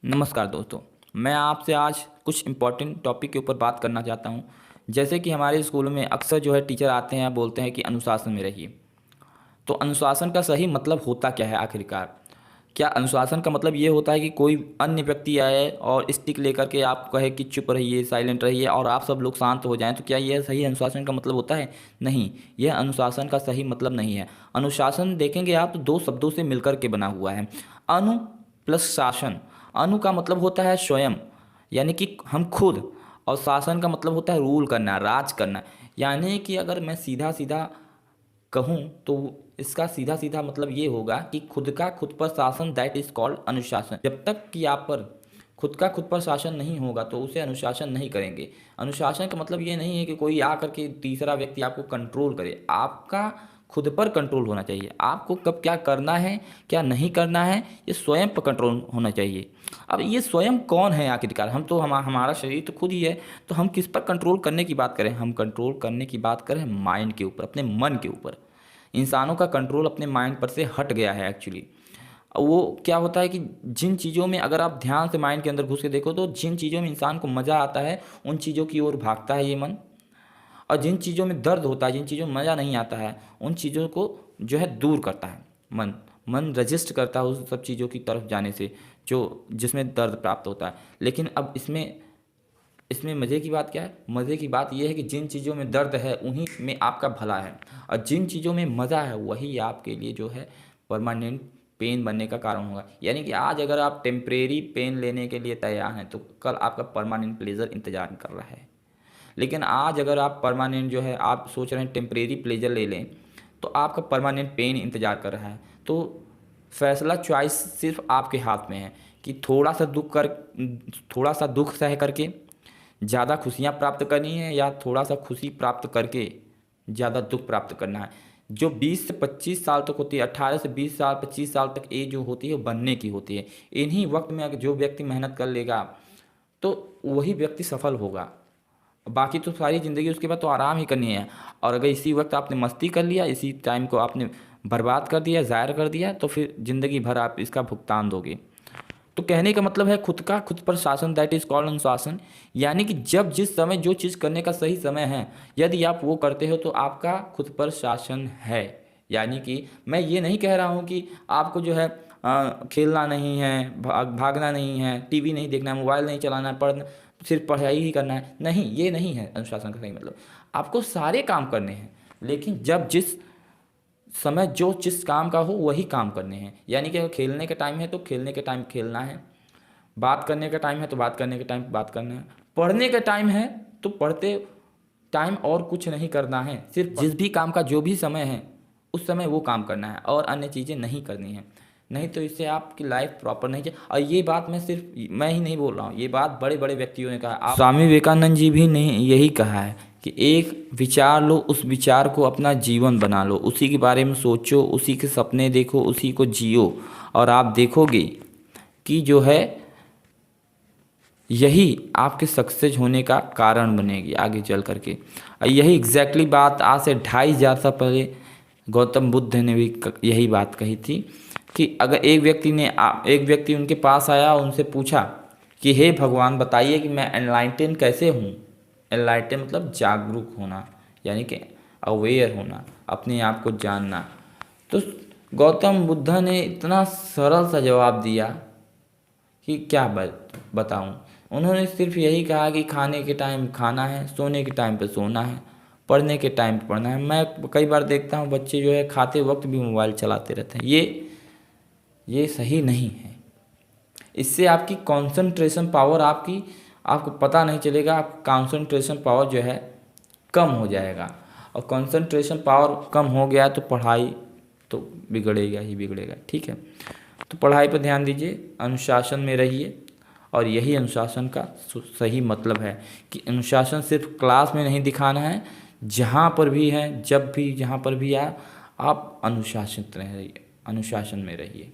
नमस्कार दोस्तों। मैं आपसे आज कुछ इम्पोर्टेंट टॉपिक के ऊपर बात करना चाहता हूँ। जैसे कि हमारे स्कूलों में अक्सर जो है टीचर आते हैं बोलते हैं कि अनुशासन में रहिए। तो अनुशासन का सही मतलब होता क्या है आखिरकार? क्या अनुशासन का मतलब ये होता है कि कोई अन्य व्यक्ति आए और स्टिक लेकर के आप कहे कि चुप रहिए, साइलेंट रहिए और आप सब लोग शांत हो जाएं? तो क्या यह सही अनुशासन का मतलब होता है? नहीं, यह अनुशासन का सही मतलब नहीं है। अनुशासन देखेंगे आप तो दो शब्दों से मिलकर के बना हुआ है। अनु प्लस शासन। अनु का मतलब होता है स्वयं, यानी कि हम खुद, और शासन का मतलब होता है रूल करना, राज करना। यानी कि अगर मैं सीधा सीधा कहूँ तो इसका सीधा सीधा मतलब ये होगा कि खुद पर शासन, दैट इज कॉल्ड अनुशासन। जब तक कि आप पर खुद पर शासन नहीं होगा तो उसे अनुशासन नहीं करेंगे। अनुशासन का मतलब ये नहीं है कि कोई आकर के तीसरा व्यक्ति आपको कंट्रोल करे। आपका खुद पर कंट्रोल होना चाहिए। आपको कब क्या करना है, क्या नहीं करना है, ये स्वयं पर कंट्रोल होना चाहिए। अब ये स्वयं कौन है आखिरकार? हम तो हमारा शरीर तो खुद ही है। तो हम किस पर कंट्रोल करने की बात करें? हम कंट्रोल करने की बात करें माइंड के ऊपर, अपने मन के ऊपर। इंसानों का कंट्रोल अपने माइंड पर से हट गया है एक्चुअली। वो क्या होता है कि जिन चीज़ों में अगर आप ध्यान से माइंड के अंदर घुस के देखो तो जिन चीज़ों में इंसान को मज़ा आता है उन चीज़ों की ओर भागता है ये मन। और जिन चीज़ों में दर्द होता है, जिन चीज़ों में मज़ा नहीं आता है, उन चीज़ों को जो है दूर करता है मन। मन रजिस्ट करता है उस सब चीज़ों की तरफ जाने से जो जिसमें दर्द प्राप्त होता है। लेकिन अब इसमें इसमें मज़े की बात क्या है? मज़े की बात यह है कि जिन चीज़ों में दर्द है उन्हीं में आपका भला है, और जिन चीज़ों में मज़ा है वही आपके लिए जो है परमानेंट पेन बनने का कारण होगा। यानी कि आज अगर आप टेम्परेरी पेन लेने के लिए तैयार हैं तो कल आपका परमानेंट प्लेजर इंतजार कर रहा है। लेकिन आज अगर आप परमानेंट जो है आप सोच रहे हैं टेम्परेरी प्लेजर ले लें तो आपका परमानेंट पेन इंतज़ार कर रहा है। तो फैसला, चॉइस सिर्फ आपके हाथ में है कि थोड़ा सा दुख सह करके ज़्यादा खुशियाँ प्राप्त करनी है या थोड़ा सा खुशी प्राप्त करके ज़्यादा दुख प्राप्त करना है। जो 20 से 25 साल तक होती है, 18 से 20 साल 25 साल तक एज जो होती है वो बनने की होती है। इन्हीं वक्त में अगर जो व्यक्ति मेहनत कर लेगा तो वही व्यक्ति सफल होगा। बाकी तो सारी ज़िंदगी उसके बाद तो आराम ही करनी है। और अगर इसी वक्त आपने मस्ती कर लिया, इसी टाइम को आपने बर्बाद कर दिया, ज़ायर कर दिया, तो फिर ज़िंदगी भर आप इसका भुगतान दोगे। तो कहने का मतलब है खुद पर शासन, दैट इज़ कॉल्ड अनुशासन। यानी कि जब जिस समय जो चीज़ करने का सही समय है, यदि आप वो करते हो तो आपका खुद पर शासन है। यानी कि मैं ये नहीं कह रहा हूँ कि आपको जो है खेलना नहीं है, भागना नहीं है, टीवी नहीं देखना है, मोबाइल नहीं चलाना है, पढ़ना, सिर्फ पढ़ाई ही करना है। नहीं, ये नहीं है अनुशासन का सही मतलब। आपको सारे काम करने हैं, लेकिन जब जिस समय जो जिस काम का हो वही काम करने हैं। यानी कि अगर खेलने का टाइम है तो खेलने के टाइम खेलना है, बात करने का टाइम है तो बात करने के टाइम बात करना है, पढ़ने का टाइम है तो पढ़ते टाइम और कुछ नहीं करना है। सिर्फ जिस भी काम का जो भी समय है उस समय वो काम करना है और अन्य चीज़ें नहीं करनी है। नहीं तो इससे आपकी लाइफ प्रॉपर नहीं चल। और ये बात मैं सिर्फ मैं ही नहीं बोल रहा हूँ, ये बात बड़े बड़े व्यक्तियों ने कहा। स्वामी विवेकानंद जी भी ने यही कहा है कि एक विचार लो, उस विचार को अपना जीवन बना लो, उसी के बारे में सोचो, उसी के सपने देखो, उसी को जियो, और आप देखोगे कि जो है यही आपके सक्सेस होने का कारण बनेगी आगे चल करके। और यही एग्जैक्टली बात आज से 2500 साल पहले गौतम बुद्ध ने भी यही बात कही थी कि अगर एक व्यक्ति उनके पास आया, उनसे पूछा कि हे भगवान बताइए कि मैं एनलाइटन कैसे हूँ। एनलाइटन मतलब जागरूक होना, यानी कि अवेयर होना, अपने आप को जानना। तो गौतम बुद्ध ने इतना सरल सा जवाब दिया कि क्या बताऊं। उन्होंने सिर्फ यही कहा कि खाने के टाइम खाना है, सोने के टाइम पे सोना है, पढ़ने के टाइम पे पढ़ना है। मैं कई बार देखता हूँ बच्चे जो है खाते वक्त भी मोबाइल चलाते रहते हैं। ये सही नहीं है। इससे आपकी कंसंट्रेशन पावर, आपको पता नहीं चलेगा। आप कंसंट्रेशन पावर जो है कम हो जाएगा, और कंसंट्रेशन पावर कम हो गया तो पढ़ाई तो बिगड़ेगा ही बिगड़ेगा। ठीक है, तो पढ़ाई पर ध्यान दीजिए, अनुशासन में रहिए। और यही अनुशासन का सही मतलब है कि अनुशासन सिर्फ क्लास में नहीं दिखाना है, जहाँ पर भी है, जब भी जहाँ पर भी आप अनुशासित रहिए, अनुशासन में रहिए।